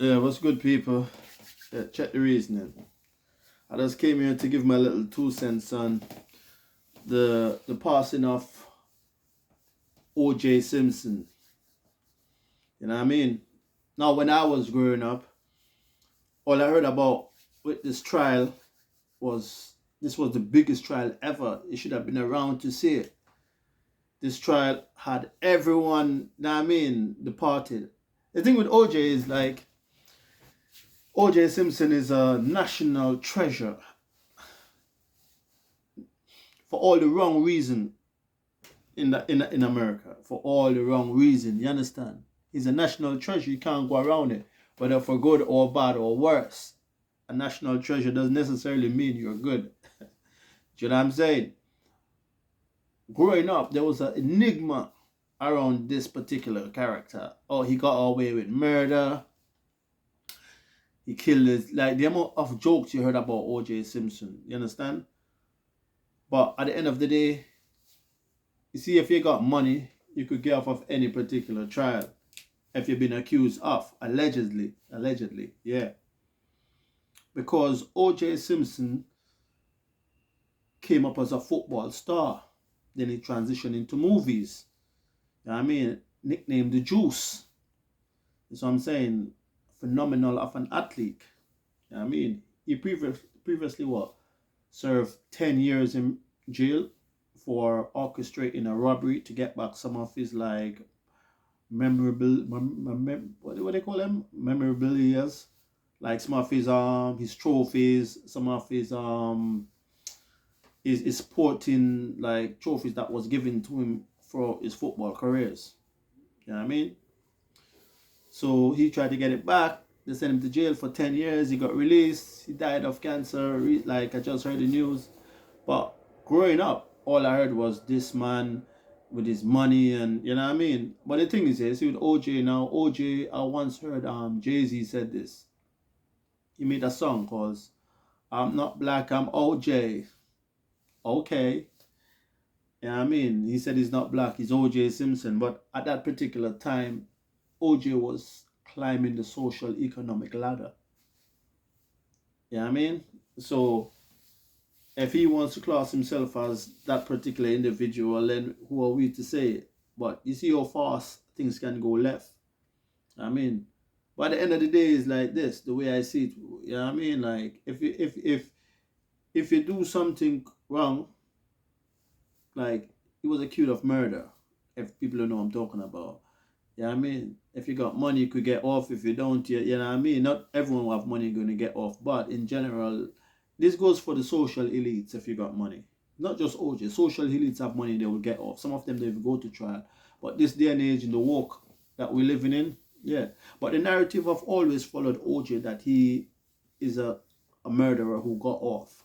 Yeah, what's good, people? Yeah, check the reasoning. I just came here to give my little 2 cents on the passing of O.J. Simpson. You know what I mean? Now, when I was growing up, all I heard about with this trial was this was the biggest trial ever. It should have been around to see it. This trial had everyone, you know what I mean, departed. The thing with O.J. is like O.J. Simpson is a national treasure for all the wrong reason in America for all the wrong reason. You understand? He's a national treasure. You can't go around it, whether for good or bad or worse. A national treasure doesn't necessarily mean you're good. Do you know what I'm saying? Growing up, there was an enigma around this particular character. Oh, he got away with murder. He killed his, like, the amount of jokes you heard about O.J. Simpson. You understand? But at the end of the day, you see, if you got money, you could get off of any particular trial. If you've been accused of, allegedly, yeah. Because O.J. Simpson came up as a football star. Then he transitioned into movies. You know what I mean? Nicknamed the Juice. That's what I'm saying. Phenomenal of an athlete. You know what I mean? He previously what? Served 10 years in jail for orchestrating a robbery to get back some of his like what do they call them? Memorabilia, like some of his trophies, some of his sporting like trophies that was given to him for his football careers. You know what I mean? So he tried to get it back. They sent him to jail for 10 years. He got released. He died of cancer. Like I just heard the news. But growing up, all I heard was this man with his money and you know what I mean. But the thing is, see with OJ now, OJ, I once heard Jay-Z said this. He made a song called "I'm Not Black, I'm OJ." Okay, you know what I mean. He said he's not black, he's OJ Simpson. But at that particular time, OJ was climbing the social economic ladder. You know what I mean? So if he wants to class himself as that particular individual, then who are we to say it? But you see how fast things can go left. I mean, but at the end of the day, it's like this. The way I see it, you know what I mean? Like if you do something wrong, like he was accused of murder. If people don't know what I'm talking about, you know what I mean? If you got money, you could get off. If you don't, you know what I mean? Not everyone who have money going to get off, but in general, this goes for the social elites if you got money. Not just OJ. Social elites have money, they will get off. Some of them, they will go to trial. But this day and age, in the woke that we're living in, yeah. But the narrative have always followed OJ that he is a murderer who got off.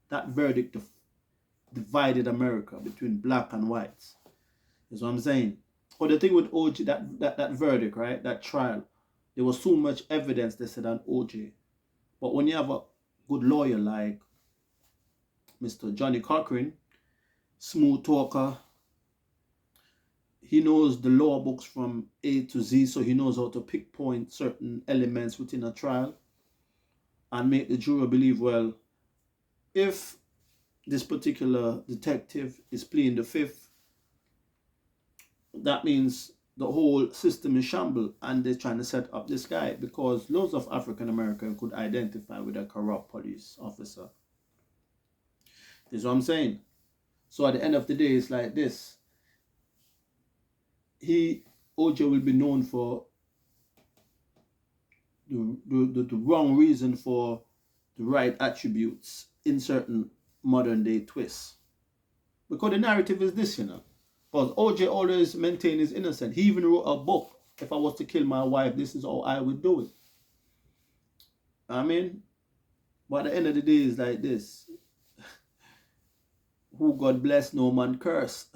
That verdict divided America between black and whites. That's what I'm saying. But the thing with OJ, that verdict, right? That trial, there was so much evidence they said on OJ. But when you have a good lawyer like Mr. Johnny Cochran, smooth talker, he knows the law books from A to Z, so he knows how to pinpoint certain elements within a trial and make the juror believe, well, if this particular detective is pleading the fifth, that means the whole system is shamble and they're trying to set up this guy because loads of African Americans could identify with a corrupt police officer. This is what I'm saying. So at the end of the day, it's like this. OJ will be known for the wrong reason for the right attributes in certain modern day twists. Because the narrative is this, you know. Because OJ always maintained his innocence. He even wrote a book. If I was to kill my wife, this is how I would do it. I mean, but at the end of the day, it's like this. Who God bless, no man curse.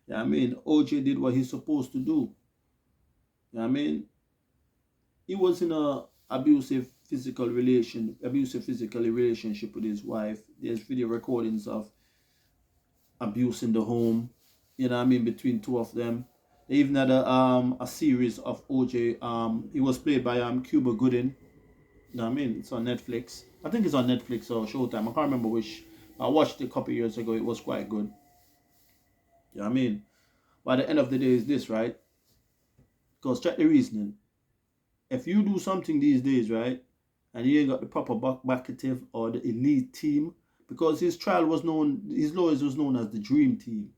Yeah, I mean, OJ did what he's supposed to do. Yeah, I mean, he was in a abusive physical relationship with his wife. There's video recordings of abuse in the home. You know what I mean, between two of them. They even had a series of OJ. He was played by Cuba Gooding. You know what I mean? It's on Netflix. I think it's on Netflix or Showtime. I can't remember which. I watched it a couple years ago. It was quite good. You know what I mean? But at the end of the day, is this right? Because check the reasoning. If you do something these days, right, and you ain't got the proper backative or the elite team, because his trial was known, his lawyers was known as the dream team.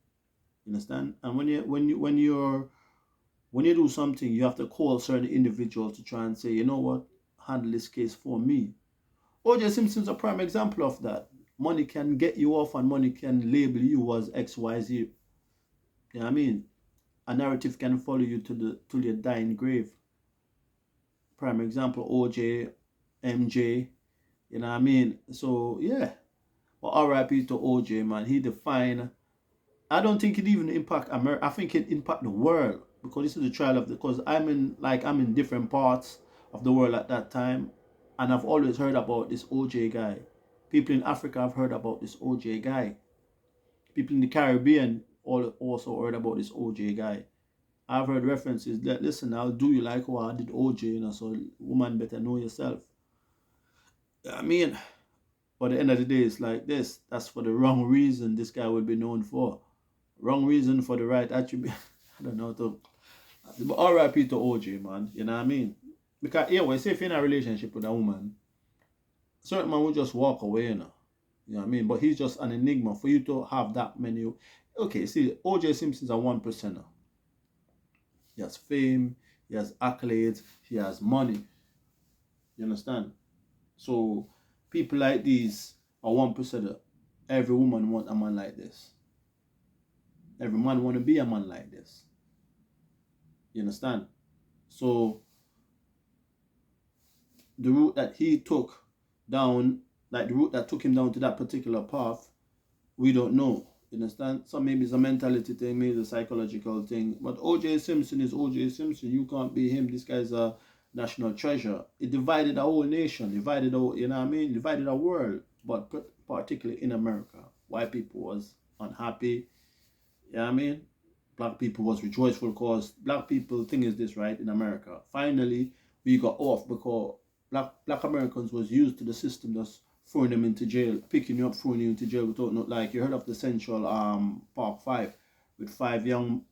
You understand? And when you do something, you have to call certain individuals to try and say, you know what, handle this case for me. O.J. Simpson's a prime example of that. Money can get you off, and money can label you as XYZ. You know what I mean? A narrative can follow you to your dying grave. Prime example, OJ, MJ, you know what I mean? So yeah. But RIP to OJ, man. He defined, I don't think it even impact America. I think it impact the world, because this is the trial of the, because I'm in different parts of the world at that time, and I've always heard about this OJ guy. People in Africa have heard about this OJ guy. People in the Caribbean also heard about this OJ guy. I've heard references that, listen, I'll do you like how I did OJ, so woman better know yourself. I mean, but at the end of the day, it's like this. That's for the wrong reason this guy would be known for. Wrong reason for the right attribute. I don't know. But RIP to OJ, man. You know what I mean? Because, yeah, well, say if you're in a relationship with a woman, certain man will just walk away, You know what I mean? But he's just an enigma for you to have that many. Okay, see, OJ Simpson's a one percenter. He has fame, he has accolades, he has money. You understand? So people like these are one percenter. Every woman want a man like this. Every man want to be a man like this. You understand? So the route that he took down, like the route that took him down to that particular path, we don't know. You understand? So maybe it's a mentality thing, maybe it's a psychological thing. But OJ Simpson is OJ Simpson. You can't be him. This guy's a national treasure. It divided a whole nation, divided a, you know what I mean? Divided a world, but particularly in America. White people was unhappy. You know what I mean? Black people was rejoiceful, because black people, thing is this, right, in America. Finally, we got off because black Americans was used to the system that's throwing them into jail, picking you up, throwing you into jail without no, like you heard of the Central Park 5 with 5 young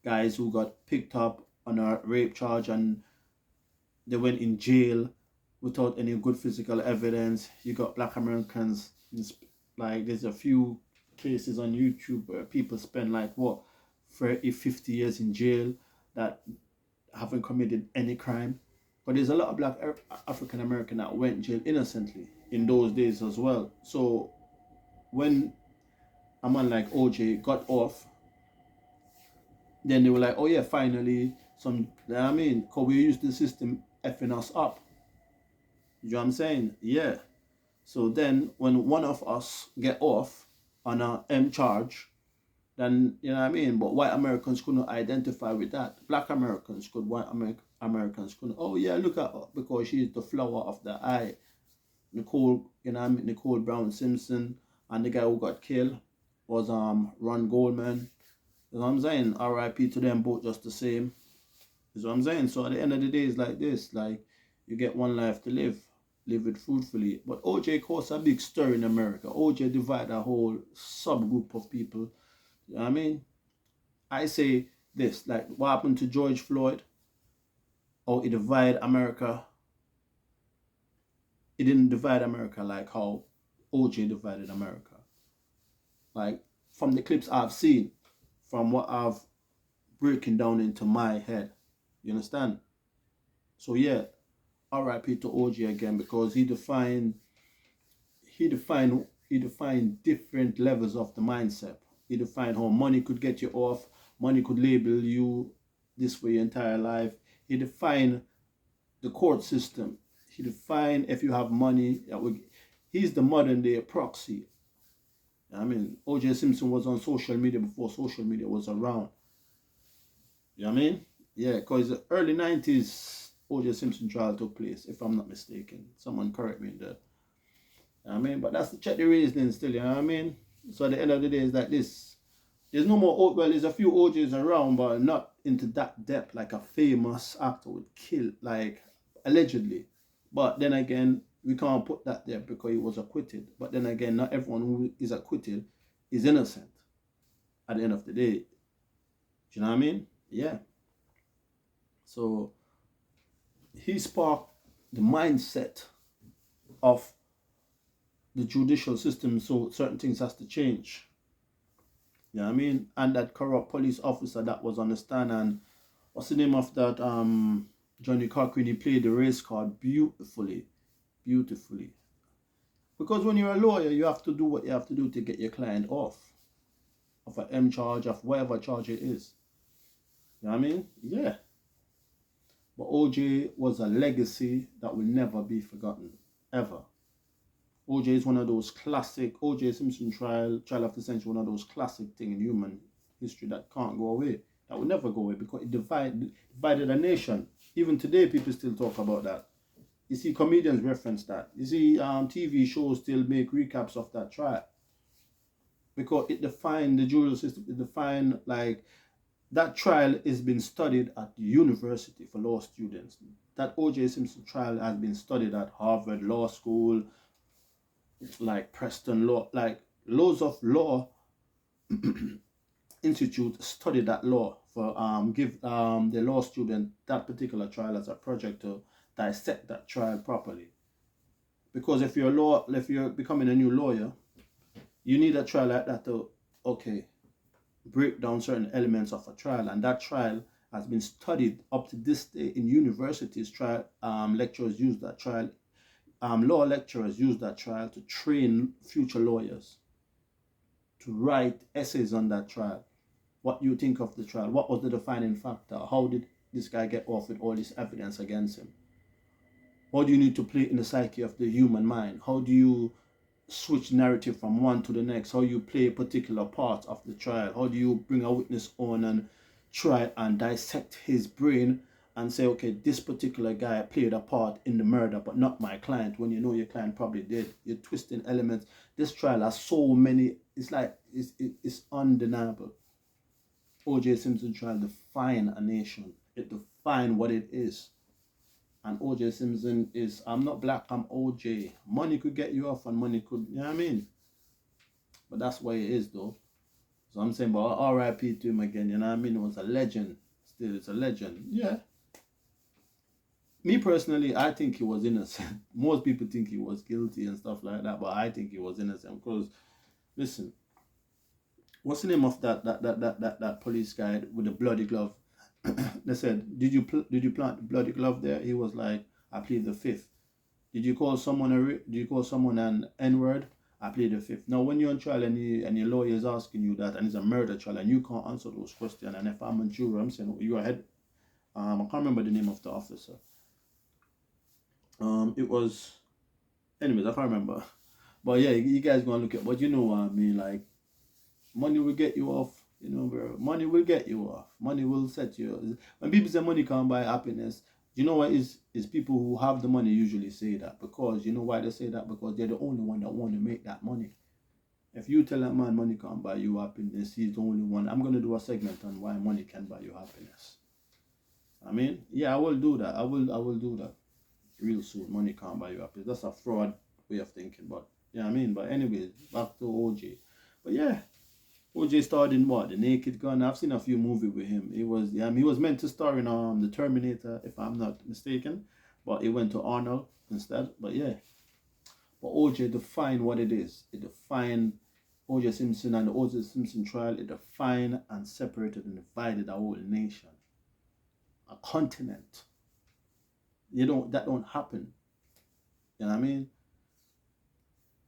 guys who got picked up on a rape charge, and they went in jail without any good physical evidence. You got black Americans, like there's a few cases on YouTube where people spend like what 30, 50 years in jail that haven't committed any crime. But there's a lot of black African American that went jail innocently in those days as well. So when a man like OJ got off, then they were like, oh yeah, finally some, you know what I mean? Because we used the system effing us up. You know what I'm saying? Yeah. So then when one of us get off on a M charge, then, you know what I mean? But white Americans couldn't identify with that. Black Americans could, white Americans couldn't. Oh yeah, look at her, because she's the flower of the eye. Nicole, you know what I mean? Nicole Brown Simpson, and the guy who got killed was Ron Goldman. You know what I'm saying? RIP to them both just the same. You know what I'm saying? So at the end of the day, it's like this. Like, you get one life to live. Live it fruitfully. But OJ caused a big stir in America. OJ divided a whole subgroup of people. You know what I mean? I say this, like what happened to George Floyd, or it divided America. It didn't divide America like how OJ divided America. Like, from the clips I've seen, from what I've breaking down into my head. You understand? So yeah, RIP to OJ again, because he defined different levels of the mindset. He defined how money could get you off, money could label you this for your entire life. He defined the court system. He defined if you have money, he's the modern day proxy. I mean, O.J. Simpson was on social media before social media was around. You know what I mean? Yeah, because the early 90s, O.J. Simpson trial took place, if I'm not mistaken. Someone correct me there. You know what I mean? But that's the check the reasoning still, you know what I mean? So at the end of the day, it's like this. There's no more, well, there's a few OJs around, but not into that depth like a famous actor would kill, like, allegedly. But then again, we can't put that there because he was acquitted. But then again, not everyone who is acquitted is innocent at the end of the day. Do you know what I mean? Yeah. So he sparked the mindset of the judicial system, so certain things has to change. You know what I mean? And that corrupt police officer that was on the stand, and what's the name of that Johnny Cochran, he played the race card beautifully. Beautifully. Because when you're a lawyer, you have to do what you have to do to get your client off of an M charge, of whatever charge it is. You know what I mean? Yeah. But OJ was a legacy that will never be forgotten. Ever. OJ is one of those classic, OJ Simpson trial of the century, one of those classic things in human history that can't go away. That will never go away because it divided a nation. Even today, people still talk about that. You see, comedians reference that. You see, TV shows still make recaps of that trial. Because it defined the judicial system. It defined, like, that trial has been studied at the university for law students. That O.J. Simpson trial has been studied at Harvard Law School, like Preston Law, like loads of law institutes study that law for give the law student that particular trial as a project to dissect that trial properly. Because if you're becoming a new lawyer, you need a trial like that to break down certain elements of a trial, and that trial has been studied up to this day in universities. Trial lecturers use that trial. Law lecturers use that trial to train future lawyers to write essays on that trial. What you think of the trial? What was the defining factor? How did this guy get off with all this evidence against him? How do you need to play in the psyche of the human mind? How do you switch narrative from one to the next? How you play a particular part of the trial? How do you bring a witness on and try and dissect his brain and say, okay, this particular guy played a part in the murder, but not my client, when you know your client probably did. You're twisting elements. This trial has so many, it's undeniable. O.J. Simpson trial defined a nation. It defined what it is. And O.J. Simpson is, I'm not black, I'm O.J. Money could get you off and money could, you know what I mean? But that's what it is, though. So I'm saying, but R.I.P. to him again, you know what I mean? It was a legend. Still, it's a legend. Yeah. Me personally, I think he was innocent. Most people think he was guilty and stuff like that, but I think he was innocent. Because, listen, what's the name of that police guy with the bloody glove? They said, did you plant the bloody glove there? He was like, I plead the fifth. Did you call someone an N-word? I plead the fifth. Now, when you're on trial and your lawyer is asking you that, and it's a murder trial, and you can't answer those questions, and if I'm a juror, I'm saying, you're ahead. I can't remember the name of the officer. It was, anyways, I can't remember. But yeah, you guys gonna look at, but you know what I mean, like, money will get you off, you know, bro. Money will get you off. Money will set you. When people say money can't buy happiness, you know what is people who have the money usually say that. Because you know why they say that? Because they're the only one that want to make that money. If you tell that man money can't buy you happiness, he's the only one. I'm gonna do a segment on why money can buy you happiness. I mean, yeah, I will do that. I will do that real soon. Money can't buy you happiness. That's a fraud way of thinking, but yeah, I mean, but anyways, back to OJ. But yeah, OJ starred in what? The Naked Gun. I've seen a few movies with him. He was meant to star in The Terminator, if I'm not mistaken, but he went to Arnold instead. But yeah, but OJ defined what it is. It defined OJ Simpson, and the OJ Simpson trial. It defined and separated and divided a whole nation, a continent. That don't happen. You know what I mean?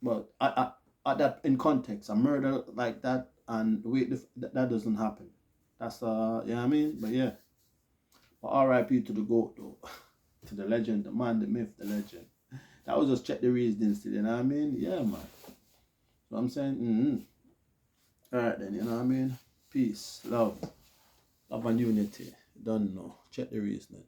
But at that, in context, a murder like that, and wait, that doesn't happen. That's you know what I mean? But yeah. But R.I.P. to the GOAT though. To the legend, the man, the myth, the legend. That was just check the reasons today, you know what I mean? Yeah, man. So I'm saying, alright then, you know what I mean? Peace, love and unity. Don't know. Check the reasoning.